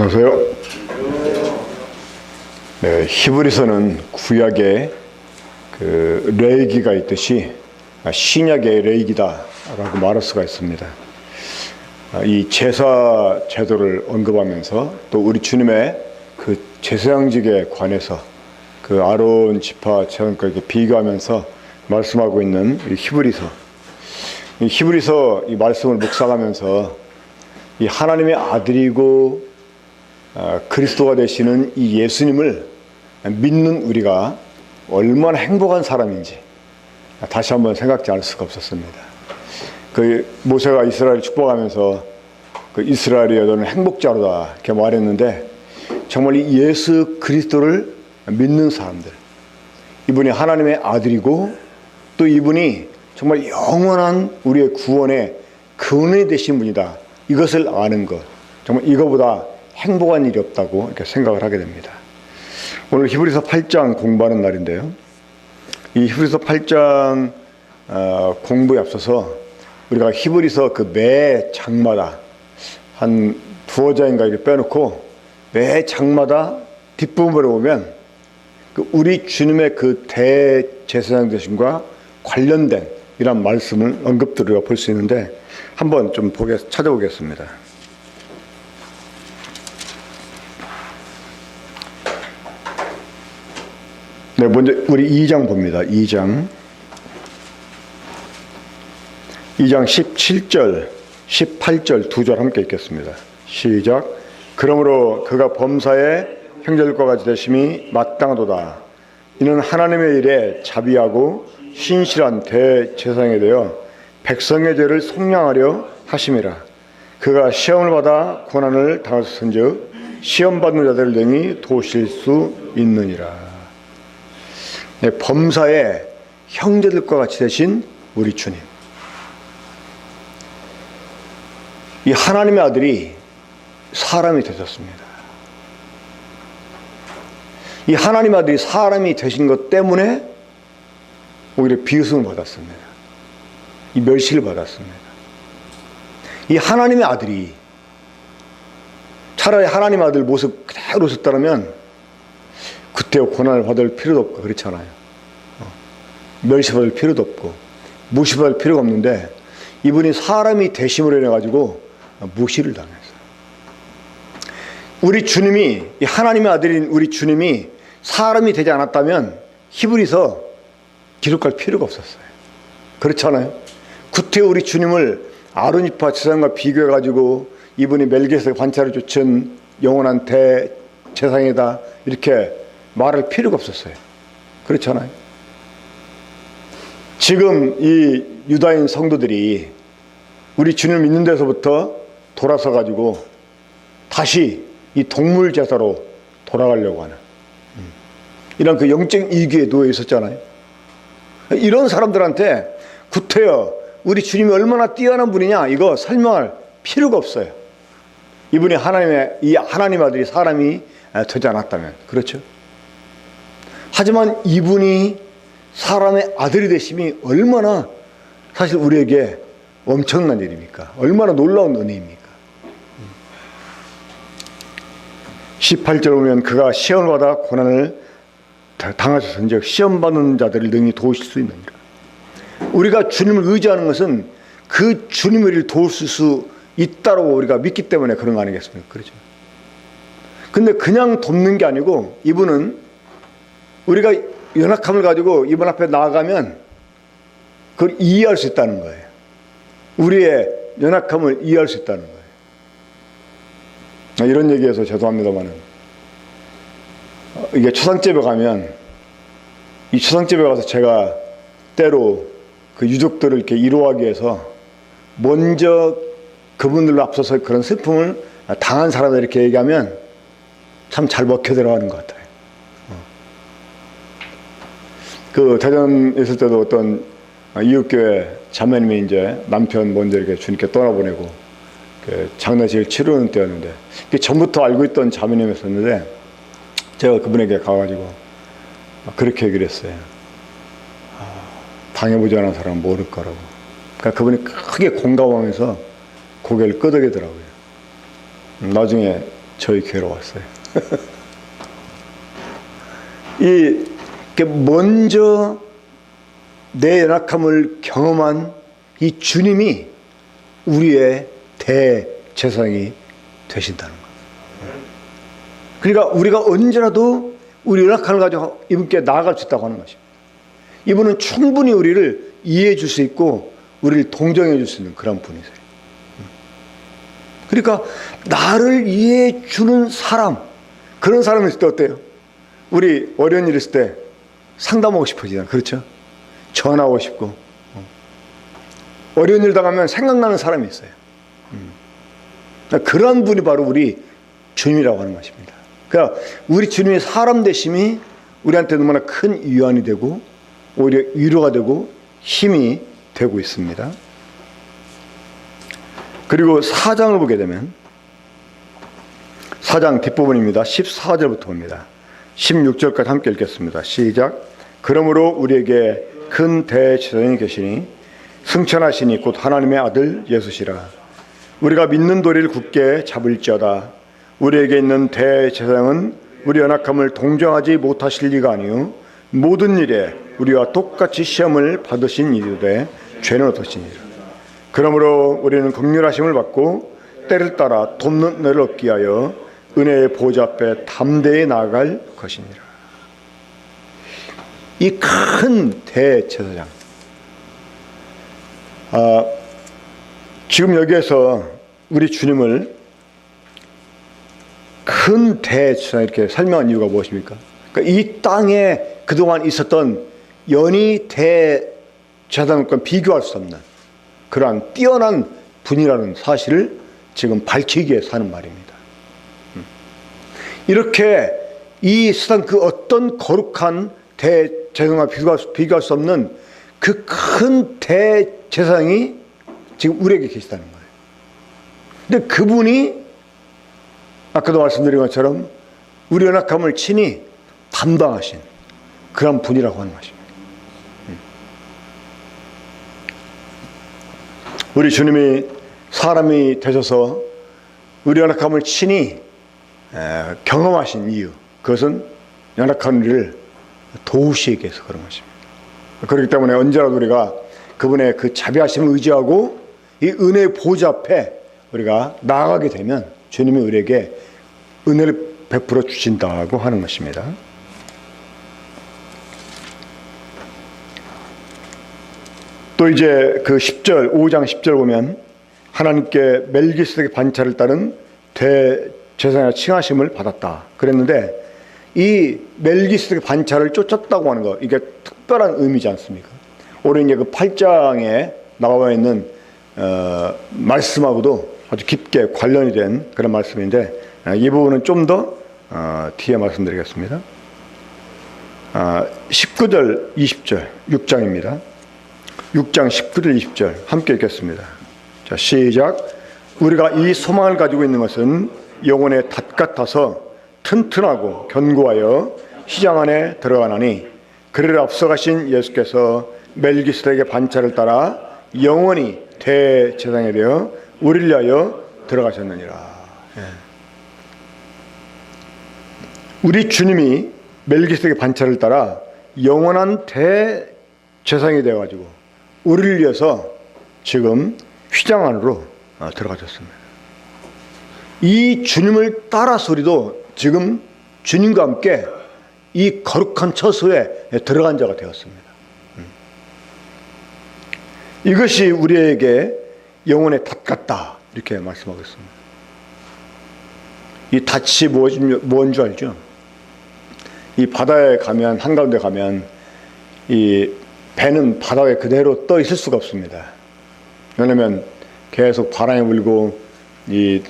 안녕하세요. 네, 히브리서는 구약에 레위기가 있듯이 신약의 레위기다라고 말할 수가 있습니다. 이 제사 제도를 언급하면서 또 우리 주님의 그 제사장직에 관해서 그 아론 지파 제사장과 이렇게 비교하면서 말씀하고 있는 이 히브리서. 이 히브리서 이 말씀을 묵상하면서 이 하나님의 아들이고 그리스도가 되시는 이 예수님을 믿는 우리가 얼마나 행복한 사람인지 다시 한번 생각지 않을 수가 없었습니다. 그 모세가 이스라엘을 축복하면서 그 이스라엘이 너는 행복자로다 이렇게 말했는데, 정말 이 예수 그리스도를 믿는 사람들, 이분이 하나님의 아들이고 또 이분이 정말 영원한 우리의 구원의 근원이 되신 분이다, 이것을 아는 것, 정말 이거보다 행복한 일이 없다고 이렇게 생각을 하게 됩니다. 오늘 히브리서 8장 공부하는 날인데요, 이 히브리서 8장 공부에 앞서서 우리가 히브리서 그 매 장마다 한 두어 장인가 이렇게 빼놓고 매 장마다 뒷부분을 보면 그 우리 주님의 그 대제사장 되심과 관련된 이런 말씀을 언급들을 볼 수 있는데, 한번 좀 찾아보겠습니다. 네, 먼저 우리 2장 봅니다. 2장 17절, 18절 두 절 함께 읽겠습니다. 시작. 그러므로 그가 범사에 형제들과 같이 되심이 마땅하도다. 이는 하나님의 일에 자비하고 신실한 대제사장이 되어 백성의 죄를 속량하려 하심이라. 그가 시험을 받아 고난을 당하셨은즉 시험 받는 자들을 능히 도우실 수 있느니라. 네, 범사에 형제들과 같이 되신 우리 주님, 이 하나님의 아들이 사람이 되셨습니다. 이 하나님의 아들이 사람이 되신 것 때문에 오히려 비웃음을 받았습니다. 이 멸시를 받았습니다. 이 하나님의 아들이 차라리 하나님의 아들 모습 그대로 섰다면 그때 고난을 받을 필요도 없고 그렇잖아요. 멸시받을 필요도 없고 무시받을 필요가 없는데, 이분이 사람이 되심으로 인해 가지고 무시를 당했어요. 우리 주님이, 이 하나님의 아들인 우리 주님이 사람이 되지 않았다면 히브리서 기록할 필요가 없었어요. 그렇잖아요. 구태 우리 주님을 아론 지파 제사장과 비교해 가지고 이분이 멜기세덱 반차를 쫓은 영원한 대제사장이다 이렇게 말할 필요가 없었어요. 그렇잖아요. 지금 이 유다인 성도들이 우리 주님을 믿는 데서부터 돌아서 가지고 다시 이 동물 제사로 돌아가려고 하는 이런 그 영적 이기에 놓여 있었잖아요. 이런 사람들한테 구태여 우리 주님이 얼마나 뛰어난 분이냐 이거 설명할 필요가 없어요. 이분이 이 하나님 아들이 사람이 되지 않았다면. 그렇죠. 하지만 이분이 사람의 아들이 되심이 얼마나 사실 우리에게 엄청난 일입니까? 얼마나 놀라운 은혜입니까? 18절 보면 그가 시험을 받아 고난을 당하셨은즉 시험 받는 자들을 능히 도우실 수 있느니라. 우리가 주님을 의지하는 것은 그 주님을 도우실 수 있다고 우리가 믿기 때문에 그런 거 아니겠습니까? 그렇죠. 근데 그냥 돕는 게 아니고 이분은 우리가 연약함을 가지고 이분 앞에 나아가면 그걸 이해할 수 있다는 거예요. 우리의 연약함을 이해할 수 있다는 거예요. 이런 얘기해서 죄송합니다만은, 이게 초상집에 가면, 이 초상집에 가서 제가 때로 그 유족들을 이렇게 위로하기 위해서 먼저 그분들로 앞서서 그런 슬픔을 당한 사람들 이렇게 얘기하면 참 잘 먹혀 들어가는 것 같아요. 그 대전에 있을 때도 어떤 이웃교회 자매님이 이제 남편 먼저 이렇게 주님께 떠나보내고 장례식을 치르는 때였는데, 전부터 알고 있던 자매님이었는데 제가 그분에게 가가지고 그렇게 얘기를 했어요. 당해보지 않은 사람은 모를 거라고. 그러니까 그분이 크게 공감하면서 고개를 끄덕이더라고요. 나중에 저희 교회로 왔어요. 먼저 내 연약함을 경험한 이 주님이 우리의 대제사장이 되신다는 거예요. 그러니까 우리가 언제라도 우리 연약함을 가지고 이분께 나아갈 수 있다고 하는 것입니다. 이분은 충분히 우리를 이해해 줄 수 있고 우리를 동정해 줄 수 있는 그런 분이세요. 그러니까 나를 이해해 주는 사람, 그런 사람이 있을 때 어때요? 우리 어려운 일 있을 때 상담하고 싶어지잖아요. 그렇죠? 전화하고 싶고. 어려운 일 당하면 생각나는 사람이 있어요. 그런 분이 바로 우리 주님이라고 하는 것입니다. 그러니까 우리 주님의 사람 되심이 우리한테 너무나 큰 위안이 되고 오히려 위로가 되고 힘이 되고 있습니다. 그리고 4장을 보게 되면 4장 뒷부분입니다. 14절부터 봅니다. 16절까지 함께 읽겠습니다. 시작. 그러므로 우리에게 큰 대제사장이 계시니 승천하시니 곧 하나님의 아들 예수시라. 우리가 믿는 도리를 굳게 잡을지어다. 우리에게 있는 대제사장은 우리 연약함을 동정하지 못하실 리가 아니요 모든 일에 우리와 똑같이 시험을 받으신 이유되 죄는 없으시니라. 그러므로 우리는 긍휼하심을 받고 때를 따라 돕는 은혜를 얻기 위하여 은혜의 보좌 앞에 담대히 나아갈 것이니라. 이 큰 대제사장, 지금 여기에서 우리 주님을 큰 대제사장 이렇게 설명한 이유가 무엇입니까? 그러니까 이 땅에 그동안 있었던 연히 대제사장과 비교할 수 없는 그러한 뛰어난 분이라는 사실을 지금 밝히기 위해서 하는 말입니다. 이렇게 이 세상 그 어떤 거룩한 대제사장과 비교할 수 없는 그 큰 대제사장이 지금 우리에게 계시다는 거예요. 근데 그분이 아까도 말씀드린 것처럼 우리 연약함을 친히 담당하신 그런 분이라고 하는 것입니다. 우리 주님이 사람이 되셔서 우리 연약함을 친히 경험하신 이유, 그것은 연약한 우리를 도우시기 위해서 그런 것입니다. 그렇기 때문에 언제라도 우리가 그분의 그 자비하심을 의지하고 이 은혜의 보좌 앞에 우리가 나아가게 되면 주님이 우리에게 은혜를 베풀어 주신다고 하는 것입니다. 또 이제 그 10절, 5장 10절 보면 하나님께 멜기세덱의 반차를 따른 대제사장의 칭하심을 받았다 그랬는데, 이 멜기세덱의 반차를 쫓았다고 하는 거, 이게 특별한 의미지 않습니까? 오늘 이제 그 8장에 나와 있는 말씀하고도 아주 깊게 관련이 된 그런 말씀인데, 이 부분은 좀 더 뒤에 말씀드리겠습니다. 19절, 20절, 6장입니다. 6장 19절, 20절 함께 읽겠습니다. 자, 시작. 우리가 이 소망을 가지고 있는 것은 영혼의 닷 같아서 튼튼하고 견고하여 시장 안에 들어가나니, 그를 앞서가신 예수께서 멜기세덱의 반차를 따라 영원히 대제사장이 되어 우리를 위하여 들어가셨느니라. 우리 주님이 멜기세덱의 반차를 따라 영원한 대제사장이 되어가지고 우리를 위해서 지금 휘장 안으로 들어가셨습니다. 이 주님을 따라서 우리도 지금 주님과 함께 이 거룩한 처소에 들어간 자가 되었습니다. 이것이 우리에게 영혼의 닷 같다 이렇게 말씀하고 있습니다. 이 닷이 뭔 줄 알죠? 이 바다에 가면, 한가운데 가면 이 배는 바다에 그대로 떠 있을 수가 없습니다. 왜냐하면 계속 바람이 불고 이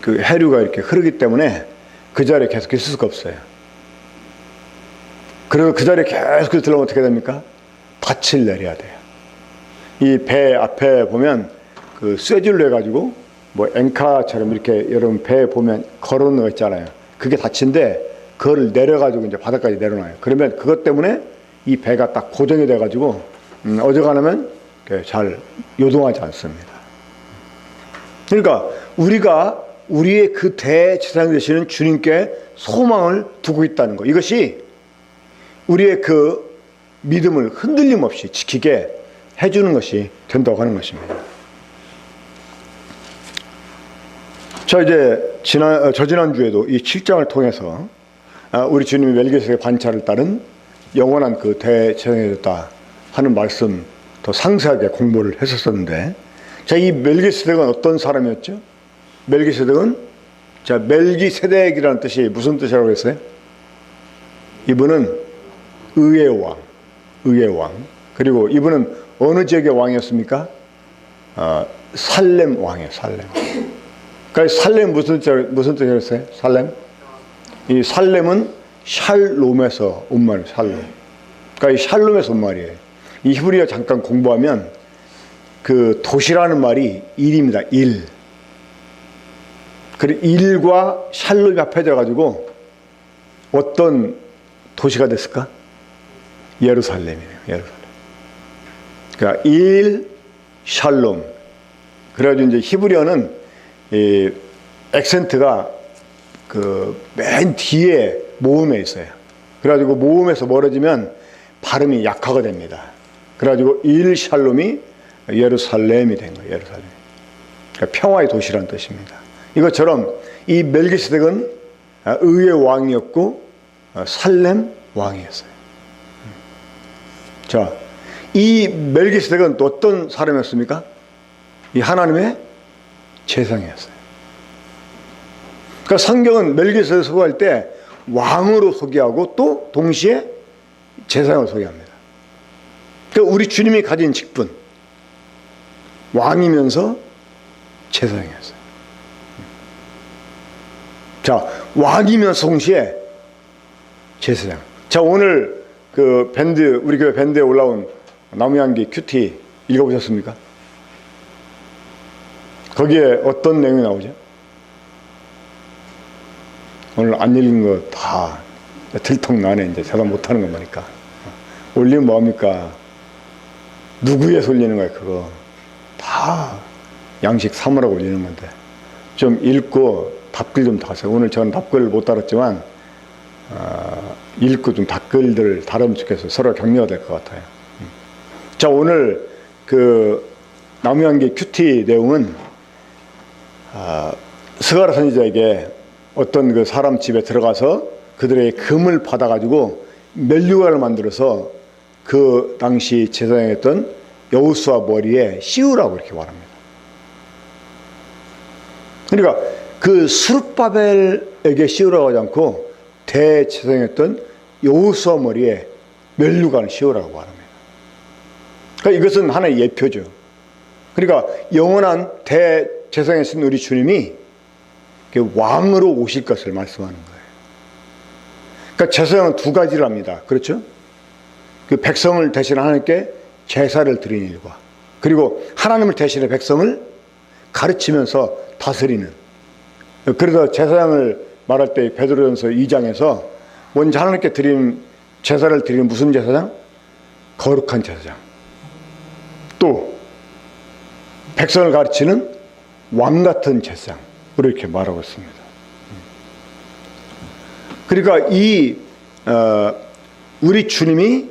그 해류가 이렇게 흐르기 때문에 그 자리에 계속 있을 수가 없어요. 그래서 그 자리에 계속 들어오면 어떻게 됩니까? 닻을 내려야 돼요. 이 배 앞에 보면 그 쇠줄로 해가지고 뭐 앵카처럼 이렇게 여러분 배에 보면 걸어놓은 거 있잖아요. 그게 닻인데 그거를 내려가지고 이제 바닥까지 내려놔요. 그러면 그것 때문에 이 배가 딱 고정이 돼가지고 어져가면 잘 요동하지 않습니다. 그러니까 우리가 우리의 그 대제사장 되시는 주님께 소망을 두고 있다는 것. 이것이 우리의 그 믿음을 흔들림 없이 지키게 해주는 것이 된다고 하는 것입니다. 자, 이제 저지난주에도 이 7장을 통해서 우리 주님이 멜기세덱의 반차를 따른 영원한 그 대제사장이 됐다 하는 말씀 더 상세하게 공부를 했었었는데, 자, 이 멜기세덱은 어떤 사람이었죠? 멜기세덱은, 자, 멜기세덱이라는 뜻이 무슨 뜻이라고 했어요? 이분은 의의 왕, 의의 왕. 그리고 이분은 어느 지역의 왕이었습니까? 살렘 왕이에요, 살렘. 그러니까 살렘 무슨 뜻이었어요? 살렘? 이 살렘은 샬롬에서 온 말이에요, 샬롬. 그러니까 이 샬롬에서 온 말이에요. 이 히브리어 잠깐 공부하면 그 도시라는 말이 일입니다, 일. 그리고 일과 샬롬이 합해져 가지고 어떤 도시가 됐을까? 예루살렘이에요, 예루살렘. 그러니까 일, 샬롬. 그래가지고 이제 히브리어는 이 액센트가 그 맨 뒤에 모음에 있어요. 그래가지고 모음에서 멀어지면 발음이 약화가 됩니다. 그래가지고 일 샬롬이 예루살렘이 된 거예요, 예루살렘. 그러니까 평화의 도시라는 뜻입니다. 이것처럼 이 멜기세덱은 의의 왕이었고 살렘 왕이었어요. 자, 이 멜기세덱은 또 어떤 사람이었습니까? 이 하나님의 제사장이었어요. 그러니까 성경은 멜기세덱을 소개할 때 왕으로 소개하고 또 동시에 제사장으로 소개합니다. 그러니까 우리 주님이 가진 직분, 왕이면서 제사장이었어요. 자, 왕이면서 동시에 제사장. 자, 오늘 그 밴드, 우리 교회 밴드에 올라온 나무향기 큐티 읽어보셨습니까? 거기에 어떤 내용이 나오죠? 오늘 안 읽은 거 다 들통나네. 이제 대답 못하는 거 보니까. 올리면 뭐합니까? 누구에서 올리는 거야, 그거. 다 양식 사물하고 올리는 건데. 좀 읽고 답글 좀 다세요. 오늘 저는 답글 못 달았지만, 읽고 좀 답글들을 달으면 좋겠어요. 서로 격려가 될 것 같아요. 자, 오늘 그 나무향기 큐티 내용은 스가랴 선지자에게 어떤 그 사람 집에 들어가서 그들의 금을 받아가지고 멜류관을 만들어서 그 당시 제사장했던 여호수아 머리에 씌우라고 이렇게 말합니다. 그러니까 그 스룹바벨에게 씌우라고 하지 않고 대제사장했던 여호수아 머리에 멜류관을 씌우라고 말합니다. 그러니까 이것은 하나의 예표죠. 그러니까 영원한 대제사장이신 우리 주님이 왕으로 오실 것을 말씀하는 거예요. 그러니까 제사장은 두 가지를 합니다. 그렇죠? 그 백성을 대신해 하나님께 제사를 드리는 일과, 그리고 하나님을 대신해 백성을 가르치면서 다스리는. 그래서 제사장을 말할 때 베드로전서 2장에서 먼저 하나님께 드리는 제사를 드리는 무슨 제사장? 거룩한 제사장. 또 백성을 가르치는 왕 같은 제사장. 이렇게 말하고 있습니다. 그러니까 우리 주님이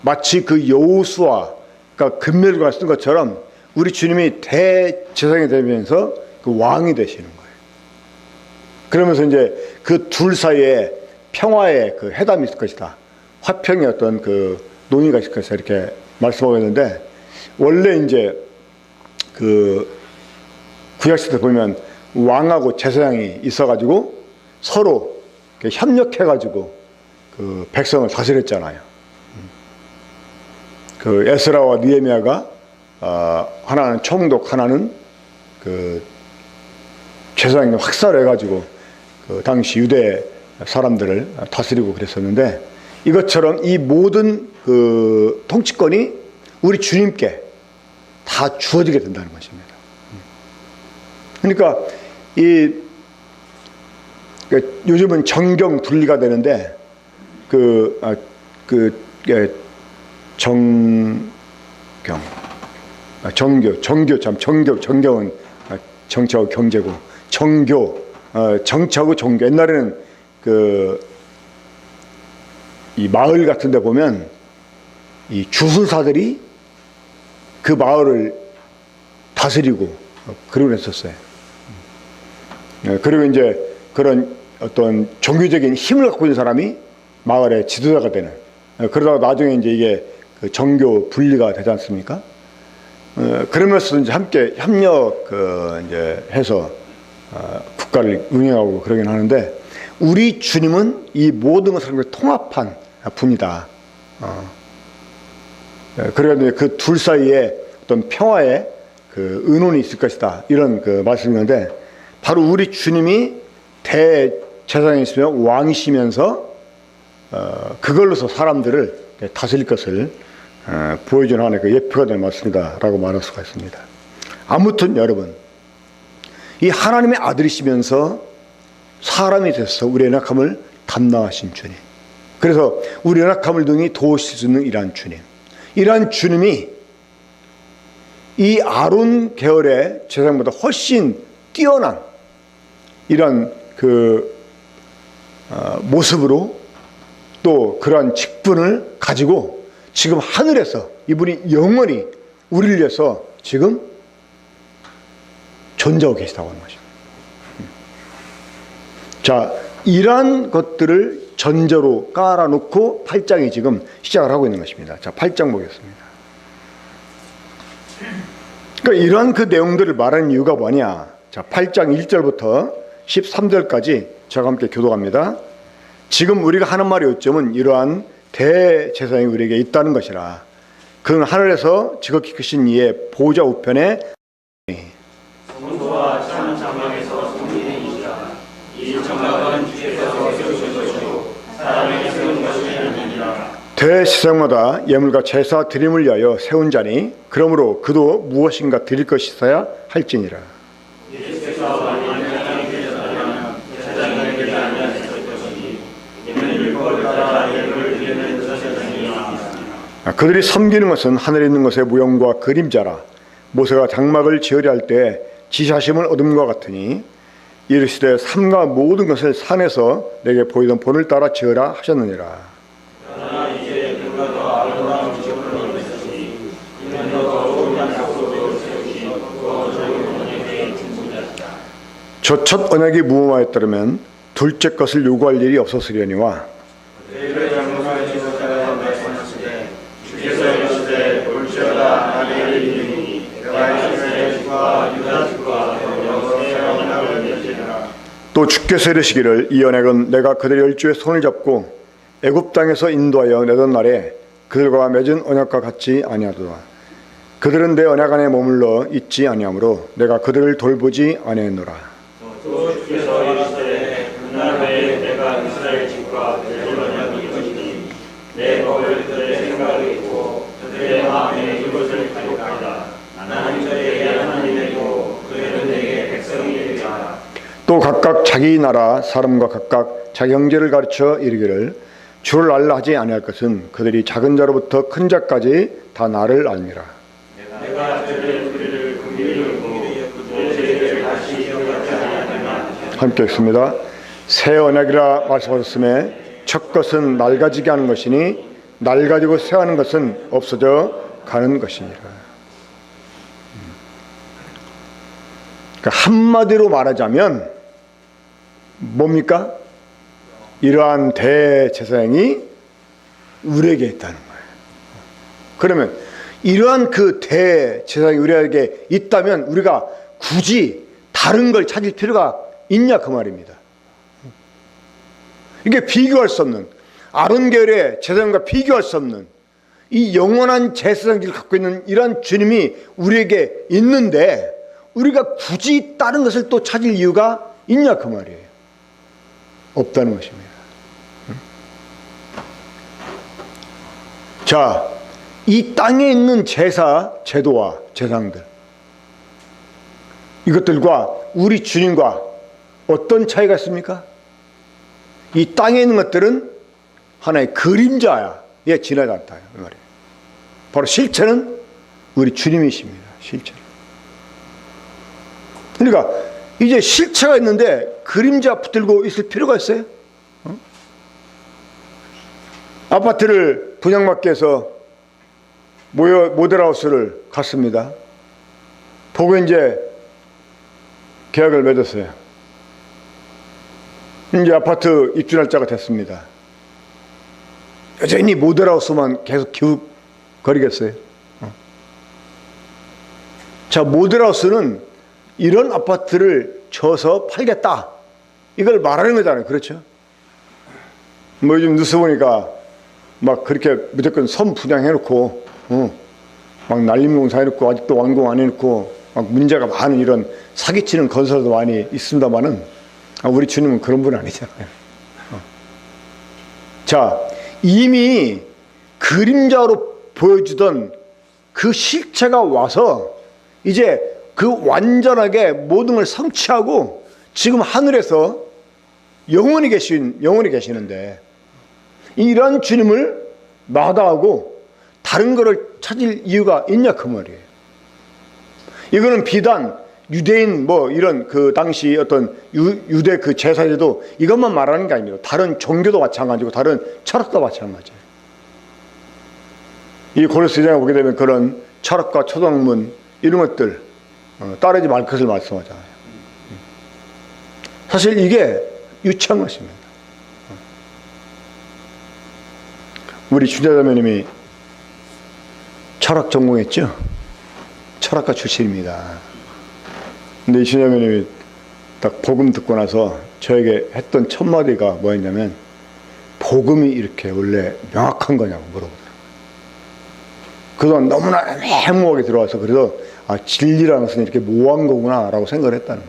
마치 그 여호수아가 금멜과 쓴 것처럼 우리 주님이 대제사장이 되면서 그 왕이 되시는 거예요. 그러면서 이제 그 둘 사이에 평화의 그 회담이 있을 것이다. 화평의 어떤 그 논의가 있을 것이다. 이렇게 말씀하고 있는데, 원래 이제 그 구약시대 보면 왕하고 제사장이 있어가지고 서로 협력해가지고 그 백성을 다스렸잖아요. 그 에스라와 느헤미야가 하나는 총독, 하나는 그 제사장이 확살해가지고 그 당시 유대 사람들을 다스리고 그랬었는데, 이것처럼 이 모든 그 통치권이 우리 주님께 다 주어지게 된다는 것입니다. 그러니까 요즘은 정경 분리가 되는데 정경은 정치하고 경제고, 정교, 정치하고 종교. 옛날에는 이 마을 같은 데 보면 이 주술사들이 그 마을을 다스리고 그러고 했었어요. 그리고 이제 그런 어떤 종교적인 힘을 갖고 있는 사람이 마을의 지도자가 되는, 그러다가 나중에 이제 이게 그 정교 분리가 되지 않습니까? 그러면서 이제 함께 협력 이제 해서 국가를 운영하고 그러긴 하는데, 우리 주님은 이 모든 것을 통합한 분이다. 그래서 그 둘 사이에 어떤 평화의 그 은혼이 있을 것이다, 이런 그 말씀인데, 바로 우리 주님이 대제사장이시며 왕이시면서 그걸로서 사람들을 다스릴 것을 보여주는 하나의 그 예표가 될 말씀이다라고 말할 수가 있습니다. 아무튼 여러분, 이 하나님의 아들이시면서 사람이 되셔서 우리의 연약함을 담당하신 주님, 그래서 우리 연약함을 등히 도우실 수 있는 이러한 주님, 이러한 주님이 이 아론 계열의 제사장보다 훨씬 뛰어난 이런 모습으로 또 그러한 직분을 가지고 지금 하늘에서 이분이 영원히 우리를 위해서 지금 존재하고 계시다고 하는 것입니다. 자, 이러한 것들을 전제로 깔아놓고 8장이 지금 시작을 하고 있는 것입니다. 자, 8장 보겠습니다. 그러니까 이러한 그 내용들을 말하는 이유가 뭐냐? 자, 8장 1절부터 13절까지 저와 함께 교독합니다. 지금 우리가 하는 말의 요점은 이러한 대제사장이 우리에게 있다는 것이라. 그는 하늘에서 지극히 크신 이의 보좌 우편에 성도와 참 장막에서 성민이시라. 이 장막은 주께서 세우신 것이요 사람이 세운 것이 아니니라. 대제사장마다 예물과 제사 드림을 위하여 세운 자니 그러므로 그도 무엇인가 드릴 것이 있어야 할지니라. 예수께서 만일 제사장이 되셨다면 제사장이 되지 아니하셨을 것이니 이는 율법을 따라 예물을 드리는 제사장이니라. 그들이 섬기는 것은 하늘에 있는 것의 모형과 그림자라. 모세가 장막을 지으려 할 때 지시하심을 얻음과 같으니 이르시되 삼가 모든 것을 산에서 내게 보이던 본을 따라 지으라 하셨느니라. 그러나 이제 그가 더 아름다운 지식으로 있으시니 이는 더 좋은 약속으로 세우신 더 좋은 언약의 중보자시다. 저 첫 언약이 무엄하였더라면 둘째 것을 요구할 일이 없었으려니와 그의 장막을 지으셨다가 말씀하시되 주께서 이르시되 볼지어다 아내를 이르니 내가 이스라엘 집과 유다 집과 더불어서 새 언약을 맺으리라. 또 주께서 이르시기를 이 언약은 내가 그들의 열조의 손을 잡고 애굽 땅에서 인도하여 내던 날에 그들과 맺은 언약과 같지 아니하도다. 그들은 내 언약 안에 머물러 있지 아니하므로 내가 그들을 돌보지 아니하노라. 또 주께서 이르시되 그날 외에 내가 이스라엘 집과 맺을 언약이 이것이니 내 법을 그들의 생각에 있고 그들의 마음에 이것을 가져가리라. 나는 그들에게 하나님이고 그들은 내게 백성이 되리라. 또 각각 자기 나라 사람과 각각 자기 형제를 가르쳐 이르기를 주를 알라 하지 아니할 것은 그들이 작은 자로부터 큰 자까지 다 나를 알미라. 내가 그들의 뿌리를 금기르고 그들의 죄를 다시 기억하지 아니하리라. 함께 읽습니다. 새 언약이라 말씀하셨음에 첫 것은 낡아지게 하는 것이니 낡아지고 새하는 것은 없어져 가는 것이니라. 그러니까 한마디로 말하자면 뭡니까? 이러한 대제사장이 우리에게 있다는 거예요. 그러면 이러한 그 대제사장이 우리에게 있다면 우리가 굳이 다른 걸 찾을 필요가 있냐 그 말입니다. 이게 비교할 수 없는, 아론 계열의 제사장과 비교할 수 없는 이 영원한 제사장직을 갖고 있는 이러한 주님이 우리에게 있는데 우리가 굳이 다른 것을 또 찾을 이유가 있냐 그 말이에요. 없다는 것입니다. 자, 이 땅에 있는 제사, 제도와 제사장들, 이것들과 우리 주님과 어떤 차이가 있습니까? 이 땅에 있는 것들은 하나의 그림자에 지나지 않다 이 말이에요. 바로 실체는 우리 주님이십니다. 실체로. 그러니까 이제 실체가 있는데 그림자 붙들고 있을 필요가 있어요? 아파트를 분양받기 위해서 모델하우스를 갔습니다. 보고 이제 계약을 맺었어요. 이제 아파트 입주 날짜가 됐습니다. 여전히 모델하우스만 계속 기웃거리겠어요? 자, 모델하우스는 이런 아파트를 줘서 팔겠다, 이걸 말하는 거잖아요. 그렇죠? 뭐 요즘 뉴스 보니까 막 그렇게 무조건 섬 분양해놓고 막 난림공사 해놓고 아직도 완공 안 해놓고 막 문제가 많은 이런 사기치는 건설도 많이 있습니다만은 우리 주님은 그런 분 아니잖아요. 자, 이미 그림자로 보여주던 그 실체가 와서 이제 그 완전하게 모든 걸 성취하고 지금 하늘에서 영원히 계시는데 이런 주님을 마다하고 다른 거를 찾을 이유가 있냐 그 말이에요. 이거는 비단 유대인 뭐 이런 그 당시 어떤 유대 그 제사제도 이것만 말하는 게 아닙니다. 다른 종교도 마찬가지고 다른 철학도 마찬가지예요. 이 고린도서장에 보게 되면 그런 철학과 초등학문 이런 것들 따르지 말 것을 말씀하잖아요. 사실 이게 유치한 것입니다. 우리 주자자매님이 철학 전공했죠? 철학과 출신입니다. 근데 이 주자매님이 딱 복음 듣고 나서 저에게 했던 첫 마디가 뭐였냐면, 복음이 이렇게 원래 명확한 거냐고 물어보더라고요. 그동안 너무나 애매모호하게 들어와서 그래서 진리라는 것은 이렇게 모호한 거구나 라고 생각을 했다는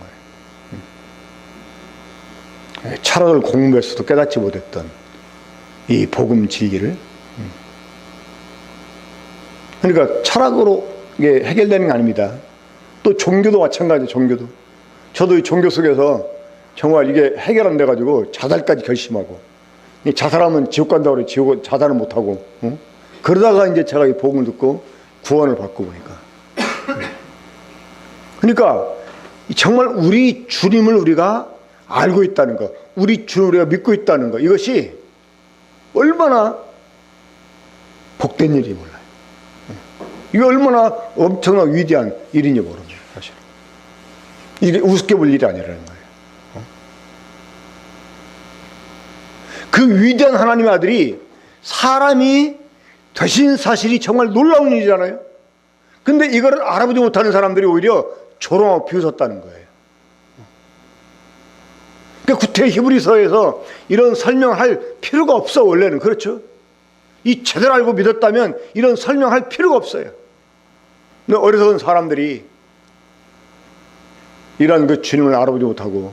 거예요. 철학을 공부했어도 깨닫지 못했던 이 복음 진리를. 그러니까 철학으로 이게 해결되는 게 아닙니다. 또 종교도 마찬가지예요. 종교도. 저도 이 종교 속에서 정말 이게 해결 안 돼가지고 자살까지 결심하고, 자살하면 지옥 간다고 그래. 자살을 못하고. 그러다가 이제 제가 이 복음을 듣고 구원을 받고 보니까. 그러니까 정말 우리 주님을 우리가 알고 있다는 것, 우리 주님을 우리가 믿고 있다는 것, 이것이 얼마나 복된 일인지 몰라요. 이게 얼마나 엄청난 위대한 일인지 모릅니다. 사실 이게 우습게 볼 일이 아니라는 거예요. 그 위대한 하나님의 아들이 사람이 되신 사실이 정말 놀라운 일이잖아요. 근데 이거를 알아보지 못하는 사람들이 오히려 조롱하고 비웃었다는 거예요. 그러니까 구태 히브리서에서 이런 설명할 필요가 없어. 원래는 그렇죠. 이 제대로 알고 믿었다면 이런 설명할 필요가 없어요. 근데 어리석은 사람들이 이런 그 주님을 알아보지 못하고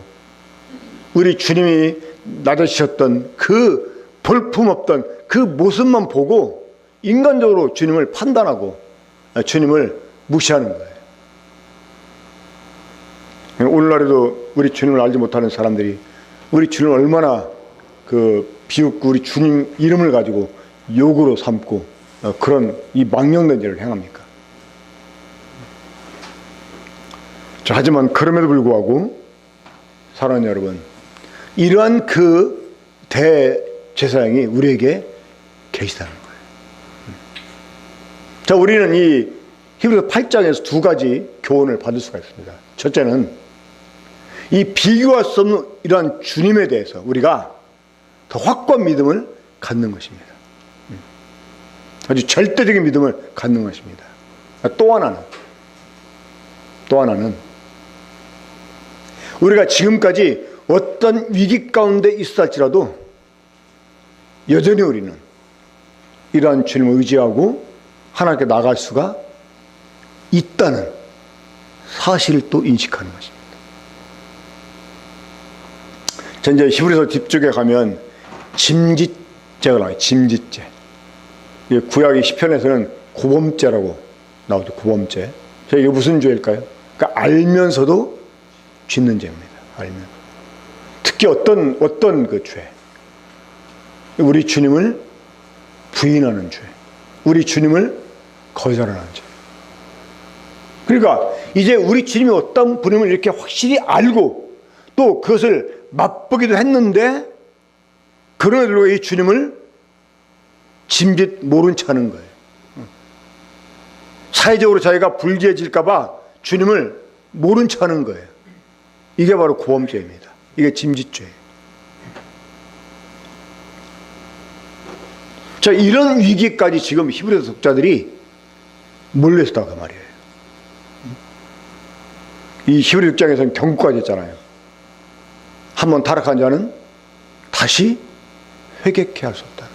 우리 주님이 낮아지셨던 그 볼품없던 그 모습만 보고 인간적으로 주님을 판단하고 주님을 무시하는 거예요. 오늘날에도 우리 주님을 알지 못하는 사람들이 우리 주님을 얼마나 그 비웃고 우리 주님 이름을 가지고 욕으로 삼고 그런 이 망령된 일을 행합니까? 자, 하지만 그럼에도 불구하고 사랑하는 여러분, 이러한 그 대제사장이 우리에게 계시다는 거예요. 자, 우리는 이 히브리서 8장에서 두 가지 교훈을 받을 수가 있습니다. 첫째는 이 비교할 수 없는 이러한 주님에 대해서 우리가 더 확고한 믿음을 갖는 것입니다. 아주 절대적인 믿음을 갖는 것입니다. 또 하나는 우리가 지금까지 어떤 위기 가운데 있을지라도 여전히 우리는 이러한 주님을 의지하고 하나님께 나갈 수가 있다는 사실을 또 인식하는 것입니다. 자, 이제 히브리서 뒷쪽에 가면 짐짓죄가 나와요. 짐짓죄. 구약의 시편에서는 고범죄라고 나오죠. 고범죄. 자, 이게 무슨 죄일까요? 그러니까 알면서도 짓는 죄입니다. 알면. 특히 어떤 그 죄. 우리 주님을 부인하는 죄. 우리 주님을 거절하는 죄. 그러니까 이제 우리 주님이 어떤 분임을 이렇게 확실히 알고 또 그것을 맛보기도 했는데 그러나 이 주님을 짐짓 모른 체 하는 거예요. 사회적으로 자기가 불리해질까 봐 주님을 모른 체 하는 거예요. 이게 바로 고범죄입니다. 이게 짐짓죄예요. 자, 이런 위기까지 지금 히브리서 독자들이 몰려있다고 말이에요. 이 히브리 6장에서는 경고까지 했잖아요. 한번 타락한 자는 다시 회개케 할 수 없다.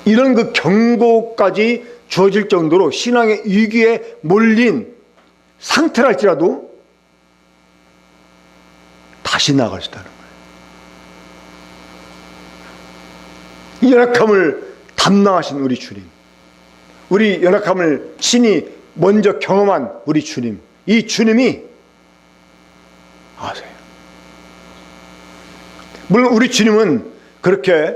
이런 그 경고까지 주어질 정도로 신앙의 위기에 몰린 상태랄지라도 다시 나아갈 수 있다는 거예요. 이 연약함을 담당하신 우리 주님, 우리 연약함을 친히 먼저 경험한 우리 주님, 이 주님이 아세요. 물론 우리 주님은 그렇게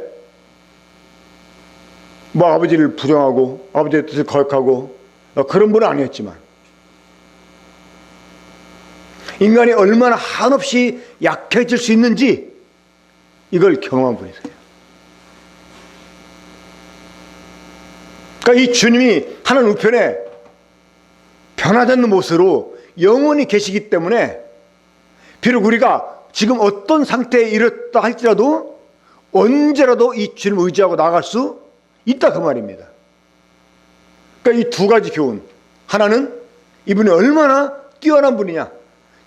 뭐 아버지를 부정하고 아버지의 뜻을 거역하고 그런 분은 아니었지만 인간이 얼마나 한없이 약해질 수 있는지 이걸 경험한 분이세요. 그러니까 이 주님이 하나님 우편에 변하지 않는 모습으로 영원히 계시기 때문에 비록 우리가 지금 어떤 상태에 이르렀다 할지라도 언제라도 이 주님을 의지하고 나아갈 수 있다 그 말입니다. 그러니까 이 두 가지 교훈, 하나는 이분이 얼마나 뛰어난 분이냐,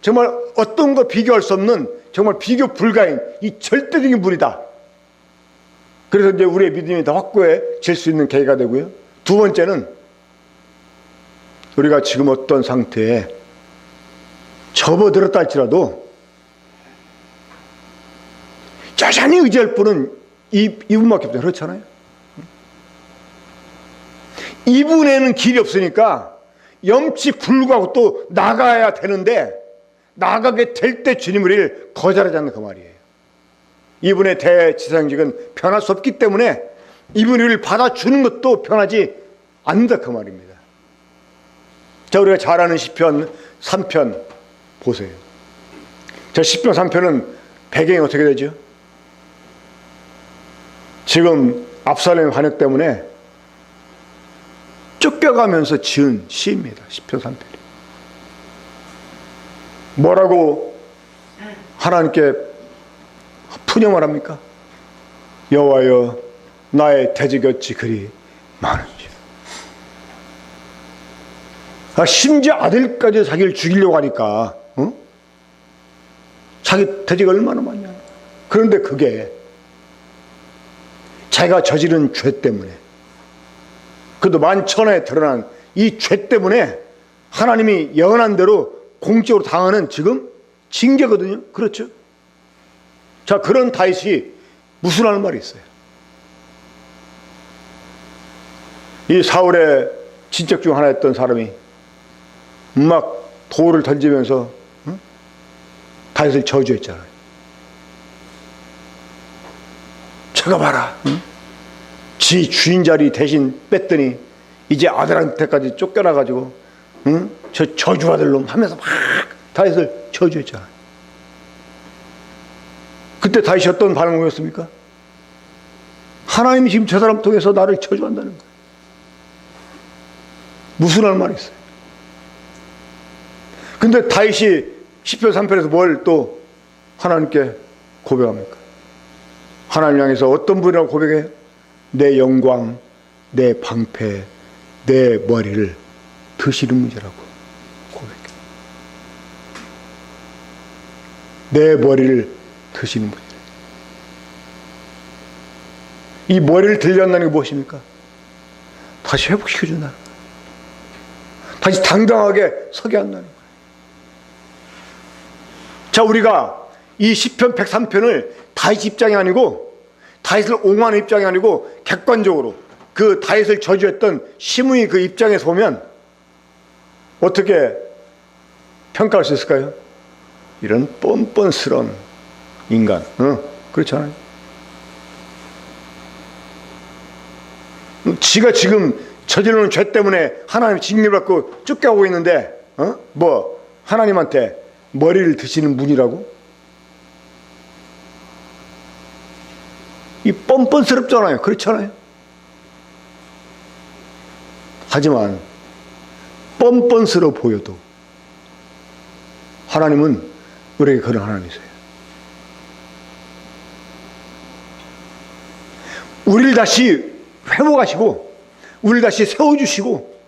정말 어떤 거 비교할 수 없는 정말 비교 불가인 이 절대적인 분이다. 그래서 이제 우리의 믿음이 더 확고해질 수 있는 계기가 되고요. 두 번째는 우리가 지금 어떤 상태에 접어들었다 할지라도 여전히 의지할 분은 이분밖에 없잖아요. 그렇잖아요. 이분에는 길이 없으니까 염치 불구하고 또 나가야 되는데 나가게 될 때 주님을 우리를 거절하지 않는 그 말이에요. 이분의 대지상직은 변할 수 없기 때문에 이분이 우리를 받아주는 것도 변하지 않는다 그 말입니다. 자, 우리가 잘 아는 시편 3편 보세요. 자, 시편 3편은 배경이 어떻게 되죠? 지금 압살롬의 반역 때문에 쫓겨가면서 지은 시입니다. 시편 3편이. 뭐라고 하나님께 푸념을 합니까? 여호와여, 나의 대적이 어찌 그리 많은지. 심지어 아들까지 자기를 죽이려고 하니까 자기 대적이 얼마나 많냐. 그런데 그게 자기가 저지른 죄 때문에, 그도 만천하에 드러난 이 죄 때문에 하나님이 예언한 대로 공적으로 당하는 지금 징계거든요. 그렇죠? 자, 그런 다윗이 무슨 할 말이 있어요? 이 사울의 친척 중 하나였던 사람이 막 돌을 던지면서 다윗을 저주했잖아요. 제가 봐라, 지 주인 자리 대신 뺐더니 이제 아들한테까지 쫓겨나가지고 저 저주받을 놈 하면서 막 다윗을 저주했잖아요. 그때 다윗이 어떤 반응을 보였습니까? 하나님이 지금 저 사람 통해서 나를 저주한다는 거예요. 무슨 할 말이 있어요? 근데 다윗이 시편 3편에서 뭘 또 하나님께 고백합니까? 하나님 향해서 어떤 분이라고 고백해요? 내 영광, 내 방패, 내 머리를 드시는 분이라고 고백해요. 내 머리를 드시는 분이래요. 이 머리를 들려한다는 게 무엇입니까? 다시 회복시켜준다는 거예요. 다시 당당하게 서게 한다는 거예요. 자, 우리가 이 시편 103편을 다윗 입장이 아니고 다윗을 옹호하는 입장이 아니고 객관적으로 그 다윗을 저주했던 시므이 그 입장에서 보면 어떻게 평가할 수 있을까요? 이런 뻔뻔스러운 인간, 그렇지 않아요? 지가 지금 저지르는 죄 때문에 하나님 징계받고 쫓겨가고 있는데 뭐 하나님한테 머리를 드시는 분이라고? 이 뻔뻔스럽잖아요. 그렇잖아요. 하지만 뻔뻔스러워 보여도 하나님은 우리에게 그런 하나님이세요. 우리를 다시 회복하시고 우리를 다시 세워주시고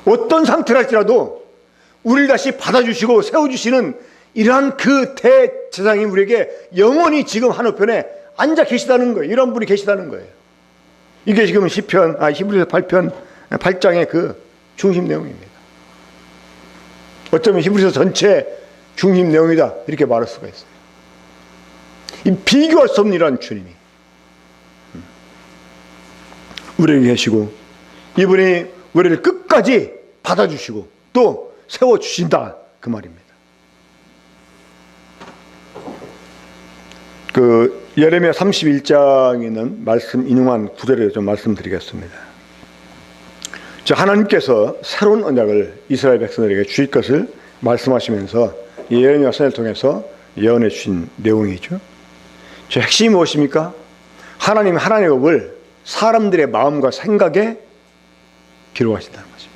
어떤 상태랄지라도 우리를 다시 받아주시고 세워주시는 이러한 그 대제사장이 우리에게 영원히 지금 한우편에 앉아 계시다는 거예요. 이런 분이 계시다는 거예요. 이게 지금 히브리서 8장의 그 중심 내용입니다. 어쩌면 히브리서 전체 중심 내용이다 이렇게 말할 수가 있어요. 이 비교할 수 없는 이러한 주님이 우리에게 계시고 이분이 우리를 끝까지 받아주시고 또 세워주신다 그 말입니다. 그 예레미야 31장에 있는 말씀 인용한 구절을 좀 말씀드리겠습니다. 하나님께서 새로운 언약을 이스라엘 백성들에게 주실 것을 말씀하시면서 예레미야 선을 통해서 예언해 주신 내용이죠. 핵심이 무엇입니까? 하나님의 법을 사람들의 마음과 생각에 기록하신다는 것입니다.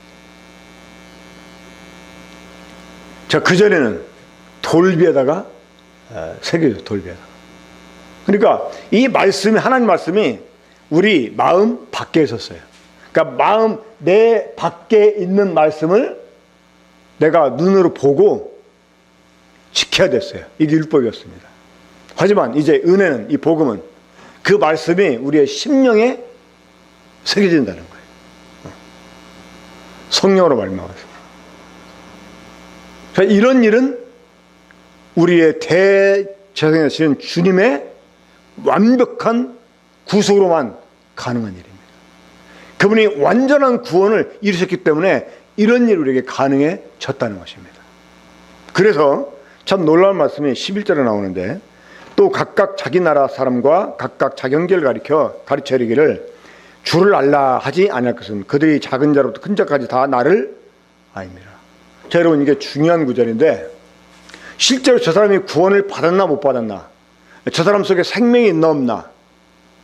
그전에는 돌비에다가 새겨져 돌비에다가. 그러니까 이 말씀이 하나님 말씀이 우리 마음 밖에 있었어요. 그러니까 마음 내 밖에 있는 말씀을 내가 눈으로 보고 지켜야 됐어요. 이게 율법이었습니다. 하지만 이제 은혜는 이 복음은 그 말씀이 우리의 심령에 새겨진다는 거예요. 성령으로 말미암아서. 이런 일은 우리의 대제사장이신 주님의 완벽한 구속으로만 가능한 일입니다. 그분이 완전한 구원을 이루셨기 때문에 이런 일이 우리에게 가능해졌다는 것입니다. 그래서 참 놀라운 말씀이 11절에 나오는데 또 각각 자기 나라 사람과 각각 자기 형제를 가르쳐 이르기를 주를 알라 하지 아니할 것은 그들이 작은 자로부터 큰 자까지 다 나를 아니라. 자, 여러분 이게 중요한 구절인데 실제로 저 사람이 구원을 받았나 못 받았나, 저 사람 속에 생명이 있나 없나,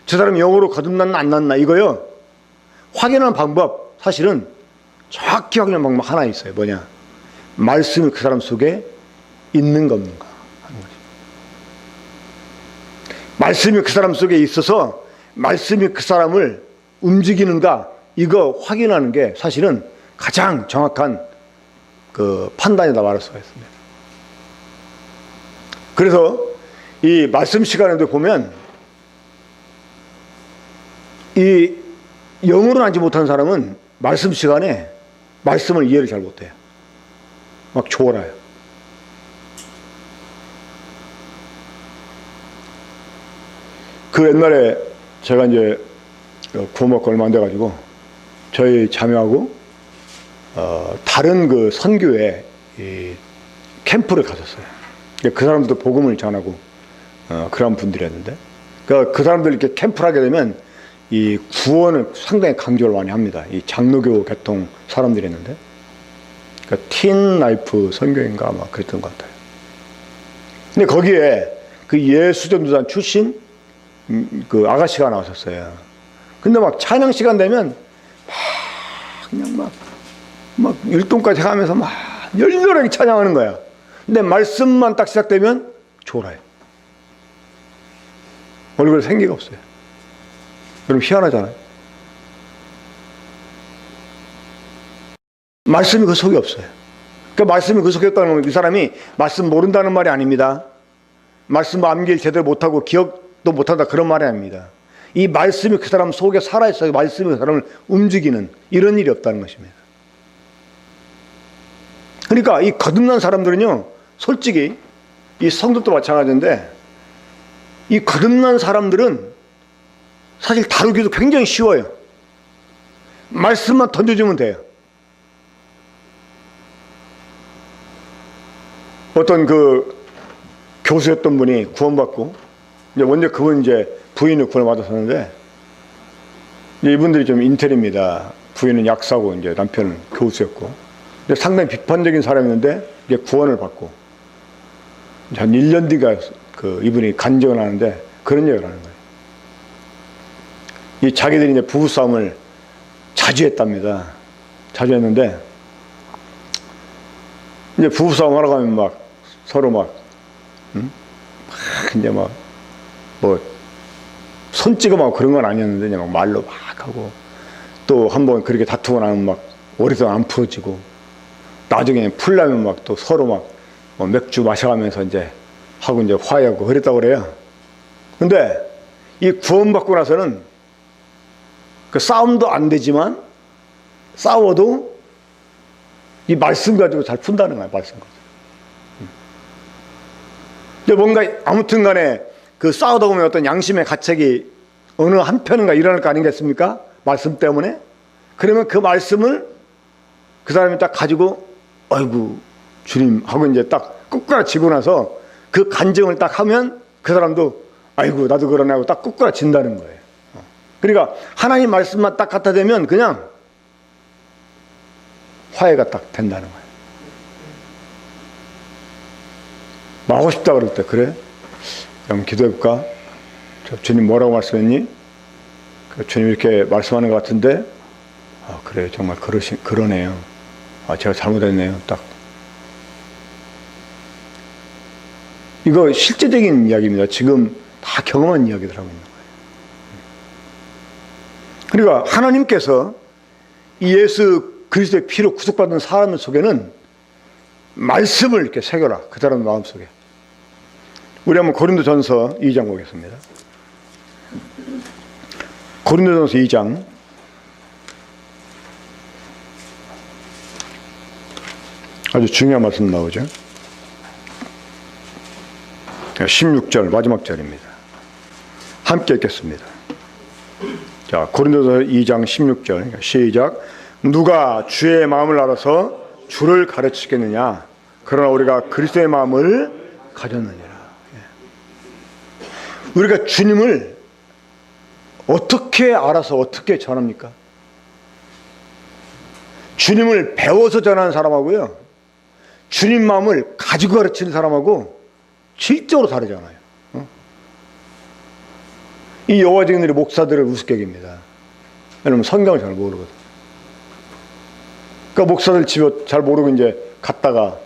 저 사람이 영으로 거듭났나 안 났나, 이거요 확인하는 방법, 사실은 정확히 확인하는 방법 하나 있어요. 뭐냐? 말씀이 그 사람 속에 있는가 없는가 하는 거죠. 말씀이 그 사람 속에 있어서 말씀이 그 사람을 움직이는가, 이거 확인하는 게 사실은 가장 정확한 그 판단이다 말할 수가 있습니다. 그래서 이 말씀 시간에도 보면 이 영으로 알지 못하는 사람은 말씀 시간에 말씀을 이해를 잘 못해요. 막 졸아요. 그 옛날에 제가 이제 구원 받고 얼마 안 돼가지고 저희 자매하고 다른 그 선교회 캠프를 가졌어요. 그 사람들도 복음을 전하고 그런 분들이었는데, 그러니까 그 사람들 이렇게 캠프를 하게 되면 이 구원을 상당히 강조를 많이 합니다. 이 장로교 계통 사람들이었는데, 그러니까 틴 라이프 선교인가 아마 그랬던 것 같아요. 근데 거기에 그 예수전도단 출신 그 아가씨가 나왔었어요. 근데 막 찬양 시간 되면 막 그냥 막 율동까지 하면서 막 열렬하게 찬양하는 거야. 근데 말씀만 딱 시작되면 졸아요. 얼굴에 생기가 없어요. 그럼 희한하잖아요. 말씀이 그 속에 없어요. 그러니까 말씀이 그 속에 없다는 건 이 사람이 말씀 모른다는 말이 아닙니다. 말씀 암기를 제대로 못하고 기억도 못한다 그런 말이 아닙니다. 이 말씀이 그 사람 속에 살아있어요. 말씀이 그 사람을 움직이는 이런 일이 없다는 것입니다. 그러니까 이 거듭난 사람들은요, 솔직히 이 성도도 마찬가지인데, 이 거듭난 사람들은 사실 다루기도 굉장히 쉬워요. 말씀만 던져주면 돼요. 어떤 그 교수였던 분이 구원받고, 이제 먼저 그분 이제 부인을 구원을 받았었는데, 이제 이분들이 좀 인텔입니다. 부인은 약사고 이제 남편은 교수였고, 근데 상당히 비판적인 사람이었는데 이게 구원을 받고 한 1년 뒤가 이분이 간증을 하는데 그런 얘기를 하는 거예요. 이 자기들이 이제 부부싸움을 자주 했답니다. 자주 했는데 이제 부부싸움 하러 가면 막 서로 막 이제 막 뭐 손 찍어 막 그런 건 아니었는데 그냥 막 말로 막 하고 또 한번 그렇게 다투고 나면 막 오랫동안 안 풀어지고 나중에 풀려면 막 또 서로 막 뭐 맥주 마셔가면서 이제 하고 이제 화해하고 그랬다고 그래요. 근데 이 구원받고 나서는 그 싸움도 안 되지만 싸워도 이 말씀 가지고 잘 푼다는 거야, 말씀 가지고. 근데 뭔가 아무튼 간에 그 싸우다 보면 어떤 양심의 가책이 어느 한편인가 일어날 거 아니겠습니까? 말씀 때문에. 그러면 그 말씀을 그 사람이 딱 가지고 아이고 주님 하고 이제 딱 꾸꾸라지고 나서 그 간증을 딱 하면 그 사람도 아이고 나도 그러네 하고 딱 꾸꾸라진다는 거예요. 그러니까 하나님 말씀만 딱 갖다 대면 그냥 화해가 딱 된다는 거예요. 뭐 하고 싶다 그럴 때 그래? 그럼 기도해볼까? 주님 뭐라고 말씀했니? 주님 이렇게 말씀하는 것 같은데 아 그래 정말 그러네요. 아 제가 잘못했네요. 딱 이거 실제적인 이야기입니다. 지금 다 경험한 이야기들 하고 있는 거예요. 그러니까 하나님께서 이 예수 그리스도의 피로 구속받은 사람 속에는 말씀을 이렇게 새겨라. 그 사람 마음속에. 우리 한번 고린도전서 2장 보겠습니다. 고린도전서 2장 아주 중요한 말씀 나오죠. 16절 마지막 절입니다. 함께 읽겠습니다. 자, 고린도전서 2장 16절 시작. 누가 주의 마음을 알아서 주를 가르치겠느냐? 그러나 우리가 그리스도의 마음을 가졌느니라. 우리가 주님을 어떻게 알아서 어떻게 전합니까? 주님을 배워서 전하는 사람하고요, 주님 마음을 가지고 가르치는 사람하고 실적으로 다르잖아요. 이 여호와 증인들이 목사들을 우습게 여깁니다. 왜냐면 성경을 잘 모르거든. 그러니까 목사들 집에 잘 모르고 이제 갔다가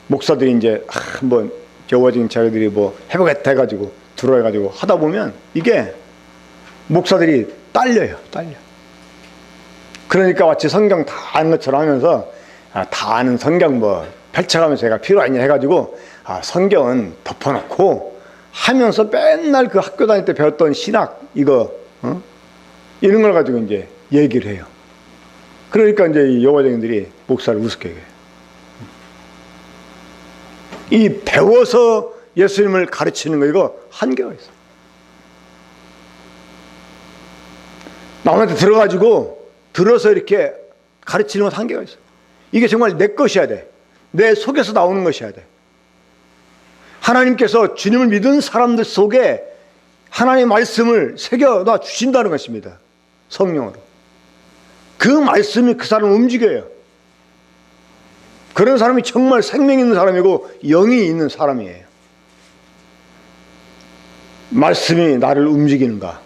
목사들이 이제 한번 여호와 증인 자기들이 뭐 해보겠다 해가지고 들어와가지고 하다 보면 이게 목사들이 딸려. 그러니까 마치 성경 다 아는 것처럼 하면서 다 아는 성경 뭐 펼쳐가면서 제가 필요 아니냐 해가지고 성경은 덮어놓고 하면서 맨날 그 학교 다닐 때 배웠던 신학 이거 이런 걸 가지고 이제 얘기를 해요. 그러니까 이제 이 여호와 증인들이 목사를 우습게 해요. 이 배워서 예수님을 가르치는 거 이거 한계가 있어. 남한테 들어서 이렇게 가르치는 건 한계가 있어. 이게 정말 내 것이어야 돼. 내 속에서 나오는 것이어야 돼. 하나님께서 주님을 믿은 사람들 속에 하나님의 말씀을 새겨놔 주신다는 것입니다. 성령으로. 그 말씀이 그 사람을 움직여요. 그런 사람이 정말 생명 있는 사람이고 영이 있는 사람이에요. 말씀이 나를 움직이는가?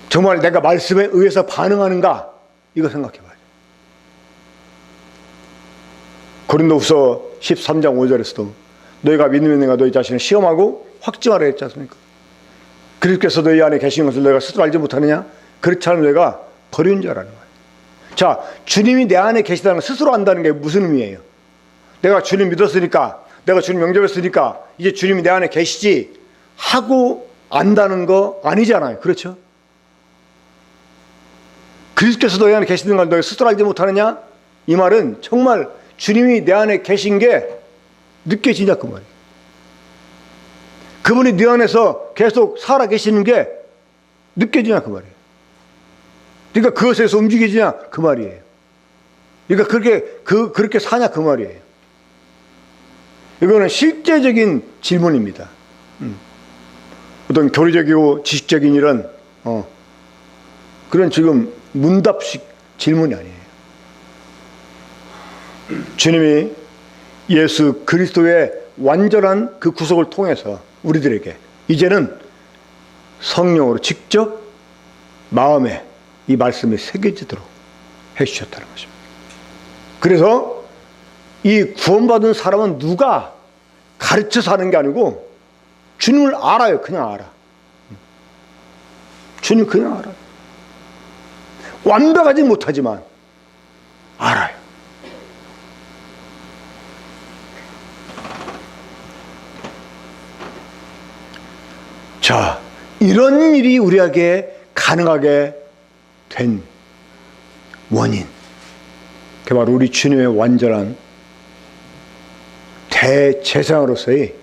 정말 내가 말씀에 의해서 반응하는가? 이거 생각해 봐요. 고린도후서 13장 5절에서도 너희가 믿음이 있는가 너희 자신을 시험하고 확증하라 했지 않습니까? 그리스도께서 너희 안에 계신 것을 너희가 스스로 알지 못하느냐? 그렇지 않으면 너희가 버리는 자라는 거예요. 자, 주님이 내 안에 계시다는 걸 스스로 안다는 게 무슨 의미예요? 내가 주님 믿었으니까, 내가 주님 영접했으니까 이제 주님이 내 안에 계시지 하고 안다는 거 아니잖아요. 그렇죠? 그리스도께서 너희 안에 계시는 걸 너희 스스로 알지 못하느냐? 이 말은 정말 주님이 내 안에 계신 게 느껴지냐 그 말이에요. 그분이 네 안에서 계속 살아 계시는 게 느껴지냐 그 말이에요. 그러니까 그것에서 움직이지냐 그 말이에요. 그러니까 그렇게 사냐 그 말이에요. 이거는 실제적인 질문입니다. 어떤 교리적이고 지식적인 이런 그런 지금 문답식 질문이 아니에요. 주님이 예수 그리스도의 완전한 그 구속을 통해서 우리들에게 이제는 성령으로 직접 마음에 이 말씀이 새겨지도록 해주셨다는 것입니다. 그래서 이 구원받은 사람은 누가 가르쳐서 하는 게 아니고 주님을 알아요. 그냥 알아. 주님 그냥 알아요. 완벽하지 못하지만 알아요. 자, 이런 일이 우리에게 가능하게 된 원인, 그 바로 우리 주님의 완전한 대제사장으로서의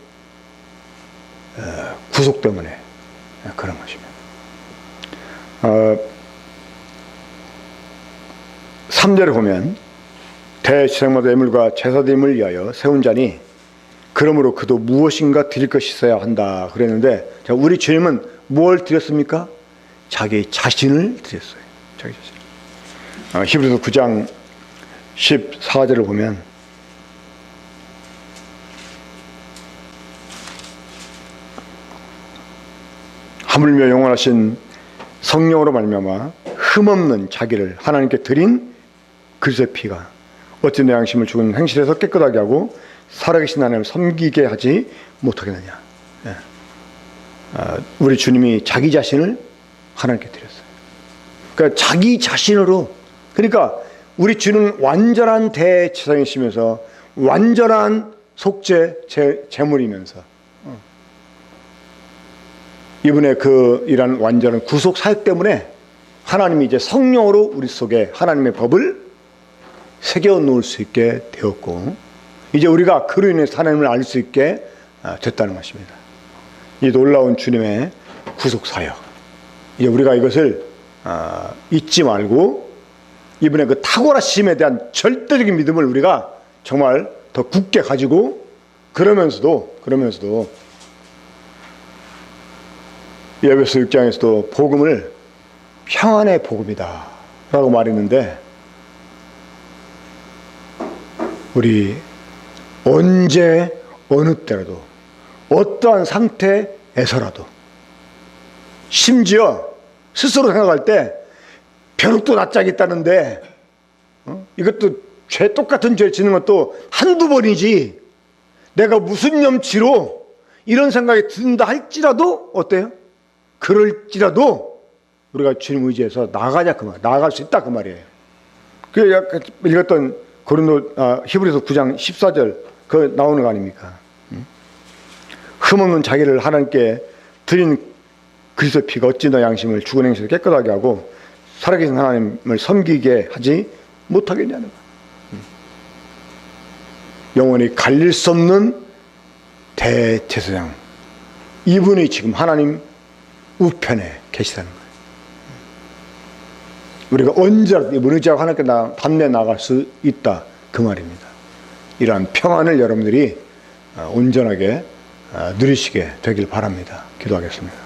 구속 때문에 그런 것입니다. 3절에 보면 대제사장마다 예물과 제사드림을 위하여 세운 자니 그러므로 그도 무엇인가 드릴 것이 있어야 한다 그랬는데, 자, 우리 주님은 뭘 드렸습니까? 자기 자신을 드렸어요. 자기 자신. 히브리서 9장 14절을 보면 하물며 영원하신 성령으로 말미암아 흠없는 자기를 하나님께 드린 그리스도의 피가 어찌 내 양심을 죽은 행실에서 깨끗하게 하고 살아계신 하나님을 섬기게 하지 못하겠느냐. 우리 주님이 자기 자신을 하나님께 드렸어요. 그러니까 자기 자신으로, 그러니까 우리 주는 완전한 대제사장이시면서 완전한 속죄 제물이면서 이분의 그 이런 완전한 구속 사역 때문에 하나님이 이제 성령으로 우리 속에 하나님의 법을 새겨 놓을 수 있게 되었고, 이제 우리가 그로 인해서 하나님을 알 수 있게 됐다는 것입니다. 이 놀라운 주님의 구속 사역, 이제 우리가 이것을 잊지 말고 이분의 그 탁월하심에 대한 절대적인 믿음을 우리가 정말 더 굳게 가지고, 그러면서도 에베소 6장에서도 복음을 평안의 복음이다 라고 말했는데, 우리 언제 어느 때라도 어떠한 상태에서라도, 심지어 스스로 생각할 때 벼룩도 낯짝이 있다는데 이것도 똑같은 죄 짓는 것도 한두 번이지 내가 무슨 염치로 이런 생각이 든다 할지라도 어때요? 그럴지라도 우리가 주님 의지해서 나가자 그 말, 나아갈 수 있다 그 말이에요. 그 읽었던 히브리서 9장 14절 그 나오는 거 아닙니까? 흠없는 자기를 하나님께 드린 그리스도의 피가 어찌 너 양심을 죽은 행실을 깨끗하게 하고 살아계신 하나님을 섬기게 하지 못하겠냐는 거예요. 영원히 갈릴 수 없는 대제사장, 이분이 지금 하나님 우편에 계시다는 거예요. 우리가 언제라도 이분 의지하고 하나님께 담내 나갈 수 있다 그 말입니다. 이러한 평안을 여러분들이 온전하게 누리시게 되길 바랍니다. 기도하겠습니다.